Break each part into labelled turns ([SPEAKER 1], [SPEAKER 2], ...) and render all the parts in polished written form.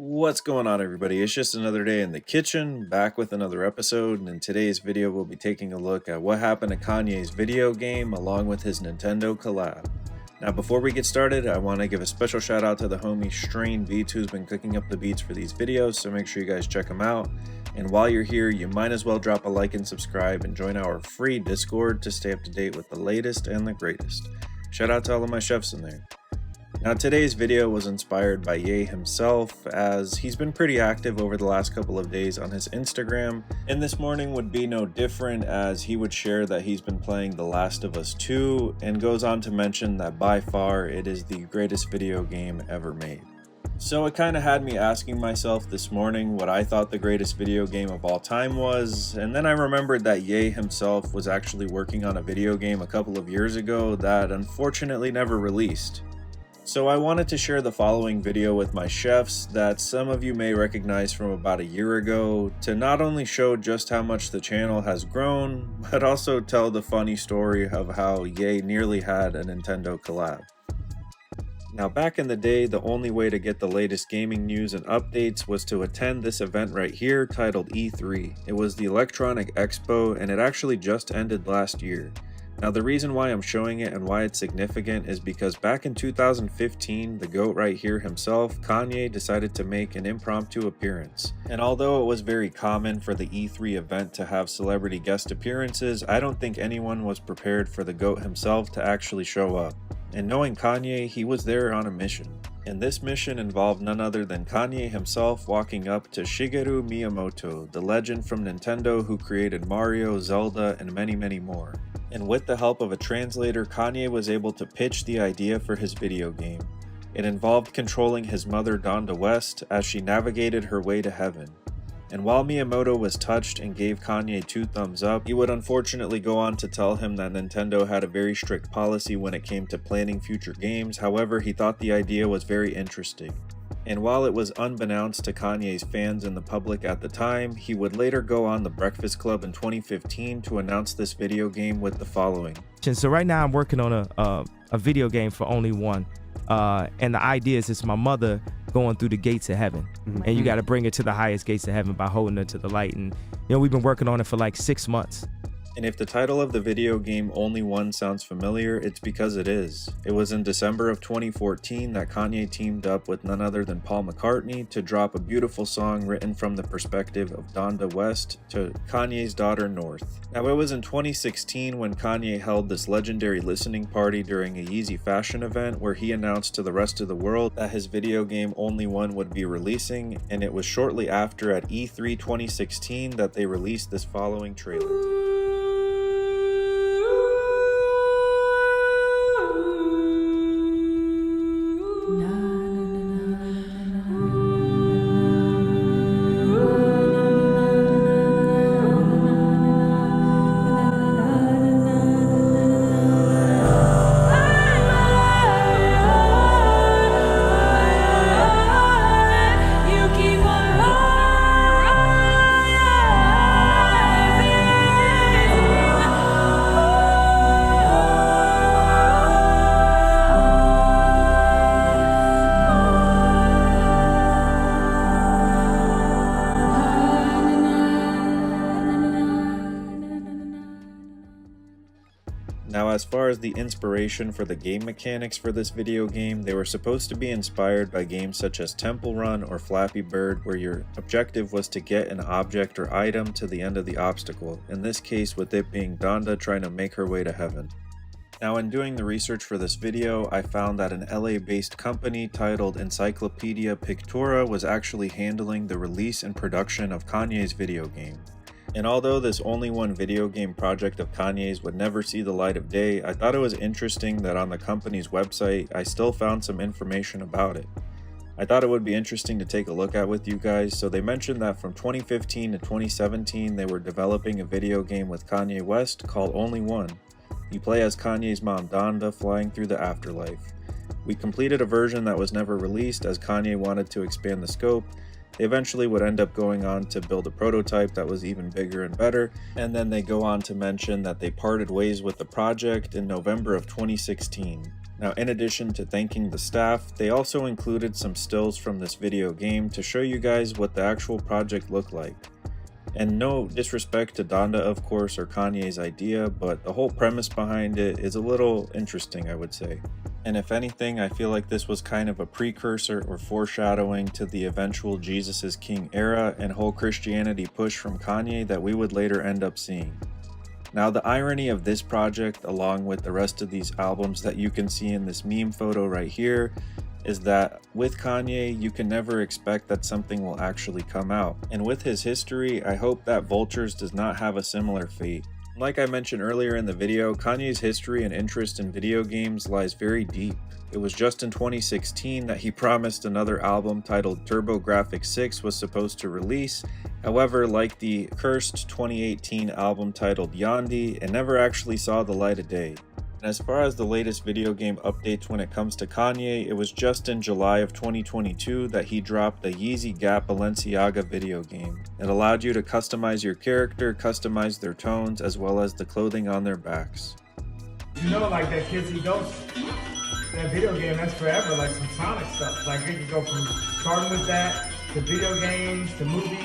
[SPEAKER 1] What's going on, everybody? It's just another day in the kitchen, back with another episode, and in today's video we'll be taking a look at what happened to Kanye's video game along with his Nintendo collab. Now before we get started, I want to give a special shout out to the homie Strain Beats who's been cooking up the beats for these videos, so make sure you guys check him out. And while you're here, you might as well drop a like and subscribe and join our free Discord to stay up to date with the latest and the greatest. Shout out to all of my chefs in there. Now today's video was inspired by Ye himself, as he's been pretty active over the last couple of days on his Instagram, and this morning would be no different, as he would share that he's been playing The Last of Us 2 and goes on to mention that by far it is the greatest video game ever made. So it kind of had me asking myself this morning what I thought the greatest video game of all time was, and then I remembered that Ye himself was actually working on a video game a couple of years ago that unfortunately never released. So I wanted to share the following video with my chefs that some of you may recognize from about a year ago, to not only show just how much the channel has grown, but also tell the funny story of how Ye nearly had a Nintendo collab. Now back in the day, the only way to get the latest gaming news and updates was to attend this event right here titled E3. It was the Electronic Expo, and it actually just ended last year. Now the reason why I'm showing it and why it's significant is because back in 2015, the GOAT right here himself, Kanye, decided to make an impromptu appearance. And although it was very common for the E3 event to have celebrity guest appearances, I don't think anyone was prepared for the GOAT himself to actually show up. And knowing Kanye, he was there on a mission. And this mission involved none other than Kanye himself walking up to Shigeru Miyamoto, the legend from Nintendo who created Mario, Zelda, and many more. And with the help of a translator, Kanye was able to pitch the idea for his video game. It involved controlling his mother Donda West as she navigated her way to heaven. And while Miyamoto was touched and gave Kanye 2 thumbs up, he would unfortunately go on to tell him that Nintendo had a very strict policy when it came to planning future games. However, he thought the idea was very interesting. And while it was unbeknownst to Kanye's fans and the public at the time, he would later go on The Breakfast Club in 2015 to announce this video game with the following.
[SPEAKER 2] So right now I'm working on a video game for only one. And the idea is it's my mother going through the gates of heaven. And you got to bring her to the highest gates of heaven by holding her to the light. And you know, we've been working on it for like 6 months.
[SPEAKER 1] And if the title of the video game Only One sounds familiar, it's because it is. It was in December of 2014 that Kanye teamed up with none other than Paul McCartney to drop a beautiful song written from the perspective of Donda West to Kanye's daughter North. Now it was in 2016 when Kanye held this legendary listening party during a Yeezy fashion event where he announced to the rest of the world that his video game Only One would be releasing, and it was shortly after at E3 2016 that they released this following trailer. Now as far as the inspiration for the game mechanics for this video game, they were supposed to be inspired by games such as Temple Run or Flappy Bird, where your objective was to get an object or item to the end of the obstacle, in this case with it being Donda trying to make her way to heaven. Now in doing the research for this video, I found that an LA-based company titled Encyclopedia Pictura was actually handling the release and production of Kanye's video game. And although this Only One video game project of Kanye's would never see the light of day, I thought it was interesting that on the company's website, I still found some information about it. I thought it would be interesting to take a look at with you guys. So they mentioned that from 2015 to 2017, they were developing a video game with Kanye West called Only One. You play as Kanye's mom Donda flying through the afterlife. We completed a version that was never released as Kanye wanted to expand the scope, They eventually would end up going on to build a prototype that was even bigger and better, and then they go on to mention that they parted ways with the project in November of 2016. Now, in addition to thanking the staff, they also included some stills from this video game to show you guys what the actual project looked like. And no disrespect to Donda, of course, or Kanye's idea, but the whole premise behind it is a little interesting, I would say. And if anything, I feel like this was kind of a precursor or foreshadowing to the eventual Jesus is King era and whole Christianity push from Kanye that we would later end up seeing. Now, the irony of this project, along with the rest of these albums that you can see in this meme photo right here, is that with Kanye, you can never expect that something will actually come out. And with his history, I hope that Vultures does not have a similar fate. Like I mentioned earlier in the video, Kanye's history and interest in video games lies very deep. It was just in 2016 that he promised another album titled TurboGrafx-6 was supposed to release. However, like the cursed 2018 album titled Yandhi, it never actually saw the light of day. And as far as the latest video game updates when it comes to Kanye, it was just in July of 2022 that he dropped the Yeezy Gap Balenciaga video game. It allowed you to customize your character, customize their tones, as well as the clothing on their backs.
[SPEAKER 3] You know, like that Kids Eat Ghosts, that video game, that's forever, like some Sonic stuff. Like we could go from starting with that, to video games, to movies.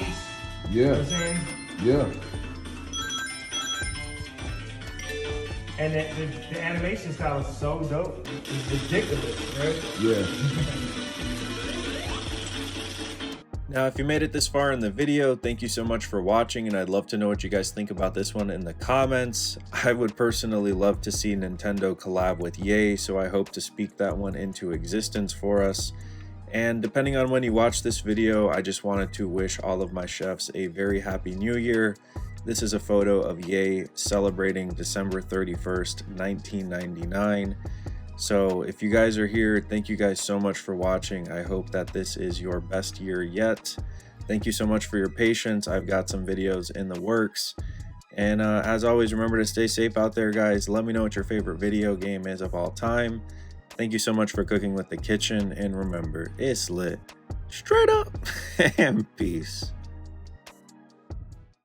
[SPEAKER 4] Yeah.
[SPEAKER 3] You know what I'm saying?
[SPEAKER 4] Yeah.
[SPEAKER 3] And the animation style is so dope. It's ridiculous, right?
[SPEAKER 4] Yeah.
[SPEAKER 1] Now, if you made it this far in the video, thank you so much for watching, and I'd love to know what you guys think about this one in the comments. I would personally love to see Nintendo collab with Yeezy, so I hope to speak that one into existence for us. And depending on when you watch this video, I just wanted to wish all of my chefs a very happy new year. This is a photo of Yeezy celebrating December 31st, 1999. So if you guys are here, thank you guys so much for watching. I hope that this is your best year yet. Thank you so much for your patience. I've got some videos in the works. And as always, remember to stay safe out there, guys. Let me know what your favorite video game is of all time. Thank you so much for cooking with the kitchen. And remember, it's lit. Straight up. And peace.